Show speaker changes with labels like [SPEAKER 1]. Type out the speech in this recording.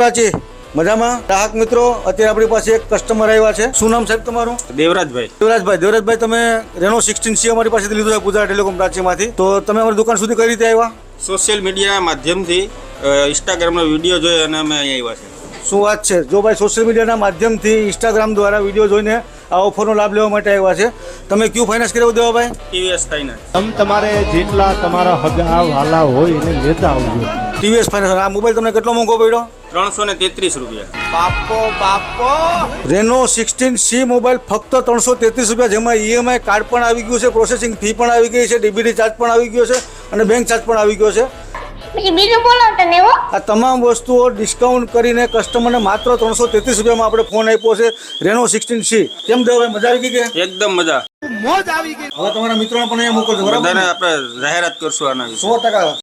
[SPEAKER 1] પ્રાચી મજામાં? ગ્રાહક મિત્રો, અત્યારે આપણી પાસે એક કસ્ટમર આવ્યા છે. શું નામ સાહેબ તમારું?
[SPEAKER 2] દેવરાજભાઈ.
[SPEAKER 1] દેવરાજભાઈ, તમે રેનો 16C અમારી પાસેથી લીધું છે ગુજરાત ટેલિકોમ પ્રાચીમાંથી. તો તમે અમારી દુકાન સુધી કઈ રીતે આવ્યા?
[SPEAKER 2] સોશિયલ મીડિયા માધ્યમથી ઇન્સ્ટાગ્રામનો વિડીયો જોઈ અને અમે અહીં આવ્યા છે.
[SPEAKER 1] શું વાત છે! જો ભાઈ સોશિયલ મીડિયાના માધ્યમથી ઇન્સ્ટાગ્રામ દ્વારા વિડીયો જોઈને આ ઓફરનો લાભ લેવા માટે આવ્યા છે. તમે ક્યુ ફાઇનાન્સ કરાવી દેવા ભાઈ?
[SPEAKER 2] ટીવીએસ ફાઇનાન્સ.
[SPEAKER 3] તમારે જેટલા તમારા હગા વાલા હોય એને લેતા આવજો.
[SPEAKER 1] ટીવીએસ ફાઇનાન્સ. આ મોબાઈલ તમને કેટલો મોંઘો પડ્યો?
[SPEAKER 2] 333 રૂપિયા.
[SPEAKER 1] રેનો 16C મોબાઈલ ફક્ત 333 રૂપિયા, જેમાં ઈએમઆઈ કાર્ડ પણ આવી ગયું છે, પ્રોસેસિંગ ફી પણ આવી ગઈ છે, ડીબીટી ચાર્જ પણ આવી ગયો છે અને બેંક ચાર્જ પણ આવી ગયો છે.
[SPEAKER 4] બીજું બોલો તને હો.
[SPEAKER 1] આ તમામ વસ્તુઓ ડિસ્કાઉન્ટ કરીને કસ્ટમરને માત્ર 333 રૂપિયામાં આપણે ફોન આપ્યો છે રેનો 16C. કેમ દેવાભાઈ, મજા આવી ગઈ કે?
[SPEAKER 2] એકદમ મજા.
[SPEAKER 1] હવે તમારા મિત્રોને પણ અહીંયા મોકલજો, બરાબર?
[SPEAKER 2] બધાને આપણે જાહેરાત કરશું આના વિશે.
[SPEAKER 1] 100%.